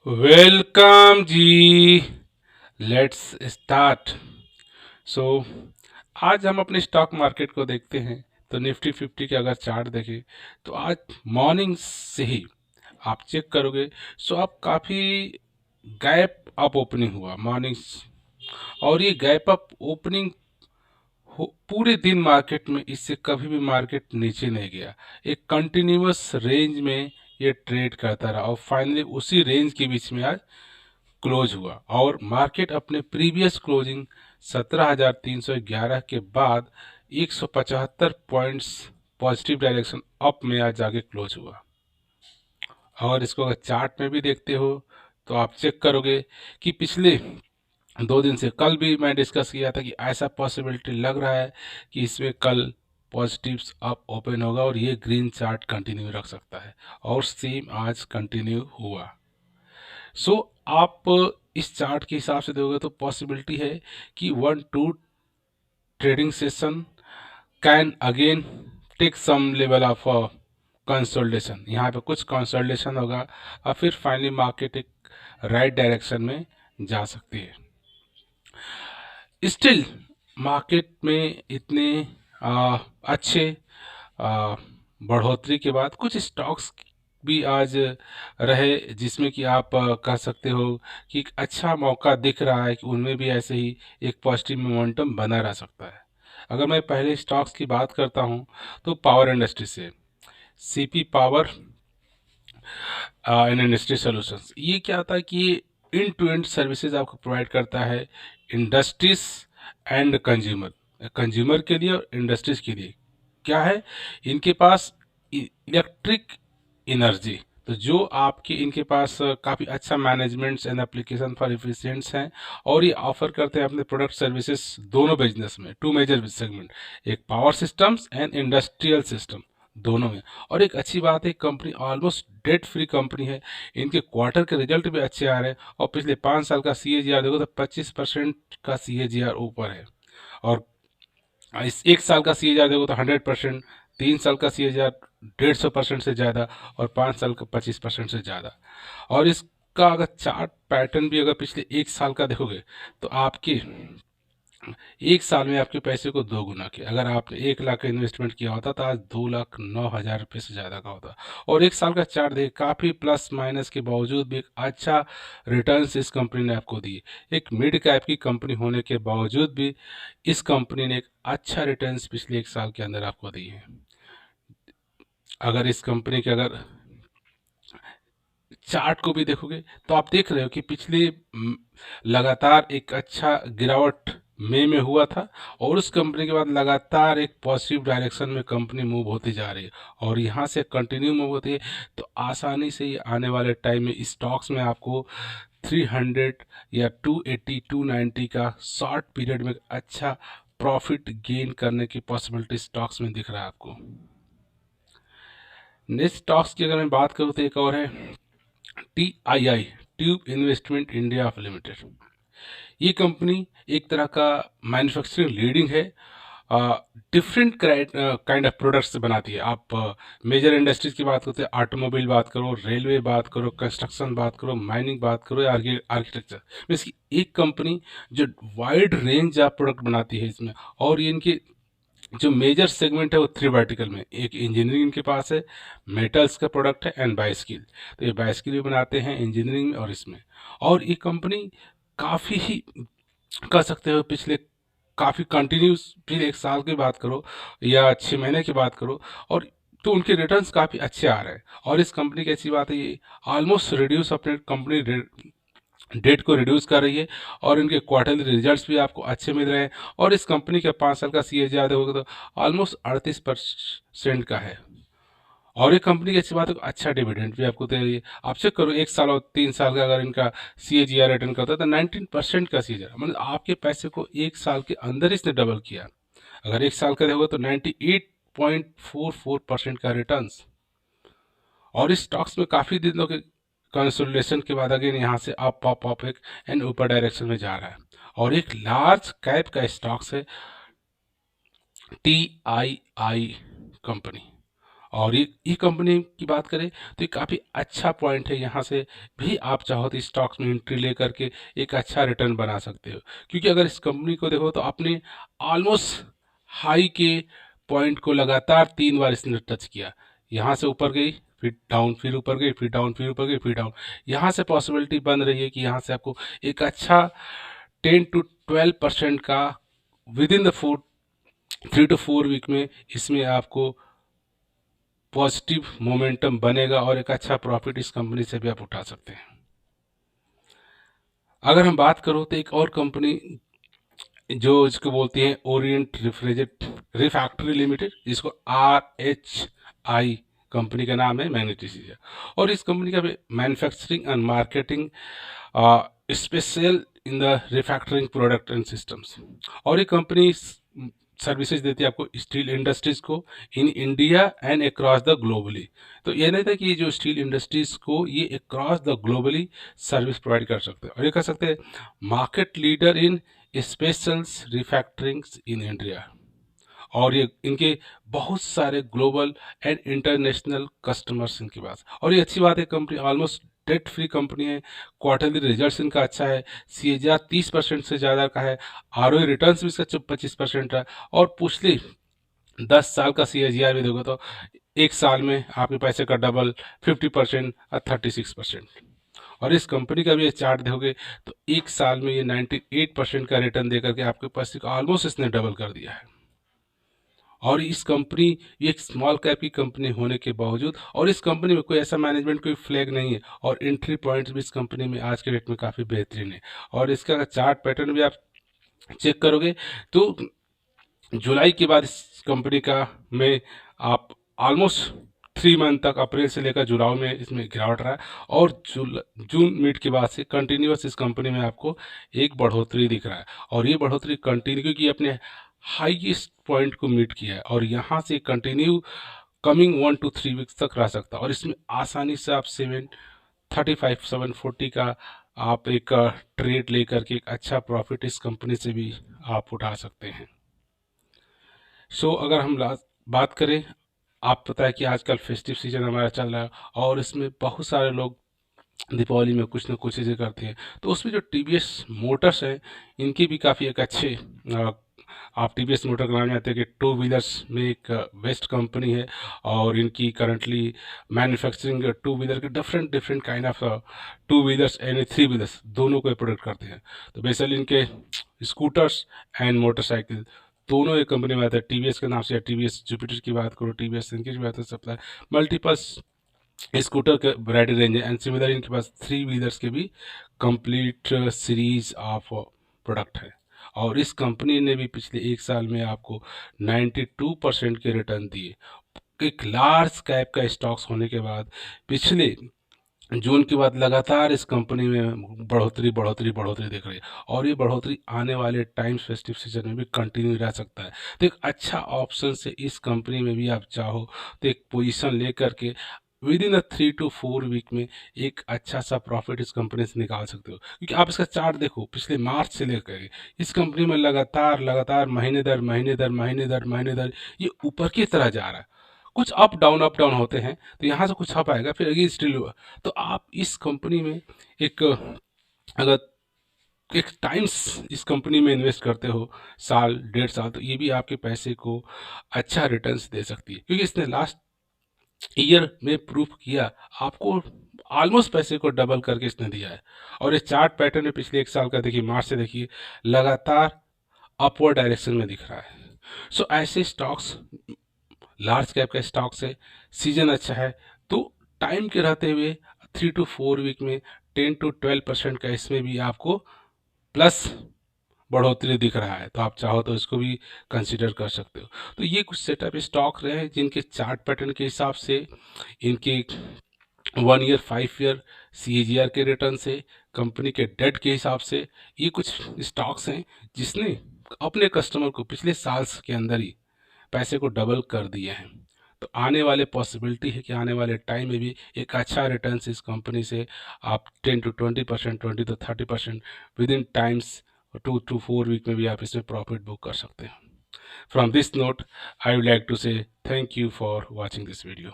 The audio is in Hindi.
वेलकम जी। Let's start. सो आज हम अपने स्टॉक मार्केट को देखते हैं। तो निफ्टी 50 के अगर चार्ट देखें तो आज मॉर्निंग से ही आप चेक करोगे। सो आप काफ़ी गैप अप ओपनिंग हुआ मॉर्निंग, और ये गैप अप ओपनिंग पूरे दिन मार्केट में, इससे कभी भी मार्केट नीचे नहीं गया। एक कंटिन्यूअस रेंज में ये ट्रेड करता रहा और फाइनली उसी रेंज के बीच में आज क्लोज हुआ, और मार्केट अपने प्रीवियस क्लोजिंग 17,311 के बाद 175 पॉइंट्स पॉजिटिव डायरेक्शन अप में आज जाके क्लोज हुआ। और इसको अगर चार्ट में भी देखते हो तो आप चेक करोगे कि पिछले 2 दिन से, कल भी मैं डिस्कस किया था कि ऐसा पॉसिबिलिटी लग रहा है कि इसमें कल पॉजिटिव्स अप ओपन होगा और ये ग्रीन चार्ट कंटिन्यू रख सकता है, और सेम आज कंटिन्यू हुआ। सो आप इस चार्ट के हिसाब से देखोगे तो पॉसिबिलिटी है कि 1-2 trading session can again take some level of consolidation. यहाँ पे कुछ कंसोलिडेशन होगा और फिर फाइनली मार्केट एक राइट डायरेक्शन में जा सकती है। स्टिल मार्केट में इतने अच्छे आ, बढ़ोतरी के बाद कुछ स्टॉक्स भी आज रहे जिसमें कि आप कह सकते हो कि एक अच्छा मौका दिख रहा है कि उनमें भी ऐसे ही एक पॉजिटिव मोमेंटम बना रह सकता है। अगर मैं पहले स्टॉक्स की बात करता हूं तो पावर इंडस्ट्री से CP power in industry solutions, ये क्या होता है कि ये इन टू एंड सर्विसेज आपको प्रोवाइड करता है इंडस्ट्रीज एंड कंज्यूमर, कंज्यूमर के लिए और इंडस्ट्रीज के लिए। क्या है, इनके पास इलेक्ट्रिक एनर्जी, तो जो आपके इनके पास काफ़ी अच्छा मैनेजमेंट्स एंड एप्लीकेशन फॉर एफिशिएंट्स हैं, और ये ऑफर करते हैं अपने प्रोडक्ट सर्विसेज दोनों बिजनेस में, टू मेजर सेगमेंट, एक power systems and industrial system दोनों में। और एक अच्छी बात है, company almost debt free company है, इनके क्वार्टर के रिजल्ट भी अच्छे आ रहे हैं, और पिछले 5 साल का CAGR देखो तो 25% का CAGR ऊपर है, और इस 1 साल का CAGR देखो तो 100%, 3 साल का CAGR 150% से ज़्यादा, और 5 साल का 25% से ज़्यादा। और इसका अगर चार्ट पैटर्न भी अगर पिछले 1 साल का देखोगे तो आपके 1 साल में आपके पैसे को 2 गुना किया। अगर आपने 1 लाख का इन्वेस्टमेंट किया होता तो आज 2,09,000 रुपये से ज़्यादा का होता। और 1 साल का चार्ट देखिए, काफ़ी प्लस माइनस के बावजूद भी एक अच्छा रिटर्न्स इस कंपनी ने आपको दी। एक मिड कैप की कंपनी होने के बावजूद भी इस कंपनी ने एक अच्छा रिटर्न्स पिछले 1 साल के अंदर आपको दी है। अगर इस कंपनी के अगर चार्ट को भी देखोगे तो आप देख रहे हो कि पिछले लगातार एक अच्छा गिरावट मई में हुआ था, और उस कंपनी के बाद लगातार एक पॉजिटिव डायरेक्शन में कंपनी मूव होती जा रही है, और यहाँ से कंटिन्यू मूव होती है। तो आसानी से ही आने वाले टाइम में स्टॉक्स में आपको 300 या 280 290 का शॉर्ट पीरियड में अच्छा प्रॉफिट गेन करने की पॉसिबिलिटी स्टॉक्स में दिख रहा है आपको। नेक्स्ट स्टॉक्स की अगर मैं बात करूँ तो एक और है TII, tube investment India limited. ये कंपनी एक तरह का मैन्युफैक्चरिंग लीडिंग है, डिफरेंट काइंड ऑफ प्रोडक्ट्स बनाती है। आप मेजर इंडस्ट्रीज की बात करते हैं, ऑटोमोबाइल बात करो, रेलवे बात करो, कंस्ट्रक्शन बात करो, माइनिंग बात करो, या आर्किटेक्चर में, इसकी एक कंपनी जो वाइड रेंज ऑफ प्रोडक्ट बनाती है इसमें। और ये इनके जो मेजर सेगमेंट है वो 3 वर्टिकल में, एक इंजीनियरिंग इनके पास है, मेटल्स का प्रोडक्ट है, एंड बाइस्किल। तो ये बाइस्किल भी बनाते हैं इंजीनियरिंग में और इसमें। और ये कंपनी काफ़ी ही कह सकते हो पिछले काफ़ी कंटिन्यूस, पिछले 1 साल की बात करो या 6 महीने की बात करो, और तो उनके रिटर्न्स काफ़ी अच्छे आ रहे हैं। और इस कंपनी की अच्छी बात है, ये ऑलमोस्ट रिड्यूस अपने कंपनी डेट को रिड्यूस कर रही है, और इनके क्वार्टरली रिजल्ट्स भी आपको अच्छे मिल रहे हैं। और इस कंपनी का 5 साल का CAGR होगा तो ऑलमोस्ट 38% का है। और ये कंपनी की अच्छी बात है, अच्छा डिविडेंड भी आपको दे रही है। आप चेक करो 1 साल और 3 साल का अगर इनका CAGR रिटर्न करता है तो 19% का CAGR, मतलब आपके पैसे को 1 साल के अंदर इसने डबल किया। अगर 1 साल का देखोगे तो 98.44% का रिटर्न। और इस स्टॉक्स में काफ़ी दिनों के कंसोलिडेशन के बाद अगेन यहाँ से अप अप अप एक एंड ऊपर डायरेक्शन में जा रहा है, और एक लार्ज कैप का स्टॉक्स है TII कंपनी। और ये कंपनी की बात करें तो ये काफ़ी अच्छा पॉइंट है, यहाँ से भी आप चाहो तो स्टॉक्स में एंट्री ले करके एक अच्छा रिटर्न बना सकते हो। क्योंकि अगर इस कंपनी को देखो तो आपने ऑलमोस्ट हाई के पॉइंट को लगातार 3 बार इसने टच किया, यहाँ से ऊपर गई फिर डाउन, फिर ऊपर गई फिर डाउन, फिर ऊपर गई फिर डाउन। यहाँ से पॉसिबिलिटी बन रही है कि यहाँ से आपको एक अच्छा 10 to 12% का within the 3 to 4 week में इसमें आपको पॉजिटिव मोमेंटम बनेगा और एक अच्छा प्रॉफिट इस कंपनी से भी आप उठा सकते हैं। अगर हम बात करो तो एक और कंपनी जो इसको बोलती हैं ओरिएंट रिफैक्ट्री लिमिटेड, जिसको RHI कंपनी का नाम है, मैग्नेटिक। और इस कंपनी का manufacturing and marketing special in the refactoring product and systems. और ये कंपनी सर्विसेज देती है आपको स्टील इंडस्ट्रीज को in India and across the globally. तो ये नहीं था कि ये जो स्टील इंडस्ट्रीज को ये across the globally service provide कर सकते हैं, और ये कर सकते हैं market leader in specials refractories in India. और ये इनके बहुत सारे ग्लोबल एंड इंटरनेशनल कस्टमर्स इनके पास। और ये अच्छी बात है, company almost debt free company है, क्वार्टरली रिजल्ट्स इनका अच्छा है, CAGR 30% से ज़्यादा का है, ROE रिटर्न्स भी इसका 25% है, और पिछले 10 साल का CAGR भी देखो तो एक साल में आपके पैसे का डबल 50% और 36%। और इस कंपनी का भी ये चार्ट देखोगे तो एक साल में ये 98% का रिटर्न दे करके आपके पैसे का ऑलमोस्ट इसने डबल कर दिया है। और इस कंपनी ये एक स्मॉल कैप की कंपनी होने के बावजूद, और इस कंपनी में कोई ऐसा मैनेजमेंट कोई फ्लैग नहीं है, और एंट्री पॉइंट्स भी इस कंपनी में आज के डेट में काफ़ी बेहतरीन है। और इसका चार्ट पैटर्न भी आप चेक करोगे तो जुलाई के बाद इस कंपनी का में आप ऑलमोस्ट 3 मंथ तक, अप्रैल से लेकर जुलाई में इसमें गिरावट रहा है, और जून मिड के बाद से कंटिन्यूस इस कंपनी में आपको एक बढ़ोतरी दिख रहा है। और ये बढ़ोतरी कंटिन्यू की अपने हाईएस्ट पॉइंट को मीट किया है, और यहाँ से कंटिन्यू कमिंग 1 to 3 वीक्स तक रह सकता है। और इसमें आसानी से आप 735-740 का आप एक ट्रेड लेकर के एक अच्छा प्रॉफिट इस कंपनी से भी आप उठा सकते हैं। अगर हम बात करें, आप पता है कि आजकल फेस्टिव सीजन हमारा चल रहा है, और इसमें बहुत सारे लोग दीपावली में कुछ ना कुछ चीज़ें करते हैं। तो उसमें जो TVS मोटर्स है, इनकी भी काफ़ी एक अच्छे आप TVS मोटर का नाम जानते हैं कि 2 व्हीलर्स में एक बेस्ट कंपनी है, और इनकी करंटली मैन्युफैक्चरिंग 2 व्हीलर के different different kind of 2 wheelers and 3 wheelers दोनों को प्रोडक्ट करते हैं। तो बेसिकली इनके स्कूटर्स एंड मोटरसाइकिल दोनों एक कंपनी में आते हैं। TVS के नाम से, या TVS जुपिटर की बात करो, TVS इनकी भी बात है, सप्लाई मल्टीपल्स स्कूटर के वैरायटी रेंज है। एंड सिमिलर इनके पास 3 व्हीलर्स के भी कंप्लीट सीरीज ऑफ प्रोडक्ट है। और इस कंपनी ने भी पिछले एक साल में आपको 92% के रिटर्न दिए। एक लार्ज कैप का स्टॉक्स होने के बाद पिछले जून के बाद लगातार इस कंपनी में बढ़ोतरी बढ़ोतरी बढ़ोतरी दिख रही है, और ये बढ़ोतरी आने वाले टाइम्स फेस्टिव सीजन में भी कंटिन्यू रह सकता है। तो एक अच्छा ऑप्शन से इस कंपनी में भी आप चाहो तो एक पोजीशन लेकर के विद इन 3 to 4 वीक में एक अच्छा सा प्रॉफिट इस कंपनी से निकाल सकते हो। क्योंकि आप इसका चार्ट देखो, पिछले मार्च से लेकर इस कंपनी में लगातार लगातार महीने दर महीने दर महीने दर महीने दर ये ऊपर की तरह जा रहा है। कुछ अप डाउन होते हैं, तो यहाँ से कुछ अप आएगा फिर अगेन स्टिल। तो आप इस कंपनी में एक अगर एक टाइम्स इस कंपनी में इन्वेस्ट करते हो, साल 1.5 साल, तो ये भी आपके पैसे को अच्छा रिटर्न्स दे सकती है। क्योंकि इसने लास्ट ईयर में प्रूफ किया, आपको ऑलमोस्ट पैसे को डबल करके इसने दिया है। और ये चार्ट पैटर्न है पिछले एक साल का, देखिए मार्च से देखिए लगातार अपवर्ड डायरेक्शन में दिख रहा है। ऐसे स्टॉक्स, लार्ज कैप का स्टॉक्स है, सीजन अच्छा है, तो टाइम के रहते हुए 3 to 4 वीक में 10 to 12% का इसमें भी आपको प्लस बढ़ोतरी दिख रहा है। तो आप चाहो तो इसको भी कंसिडर कर सकते हो। तो ये कुछ सेटअप स्टॉक रहे हैं जिनके चार्ट पैटर्न के हिसाब से, इनके 1 ईयर 5 ईयर CAGR के रिटर्न से, कंपनी के डेट के हिसाब से, ये कुछ स्टॉक्स हैं जिसने अपने कस्टमर को पिछले साल के अंदर ही पैसे को डबल कर दिए हैं। तो आने वाले पॉसिबिलिटी है कि आने वाले टाइम में भी एक अच्छा रिटर्न इस कंपनी से आप 10 to 20%, 20 to 30% within times 2 to 4 week में भी आप इसमें प्रॉफिट बुक कर सकते हैं। From this note, I would like to say thank you for watching this video.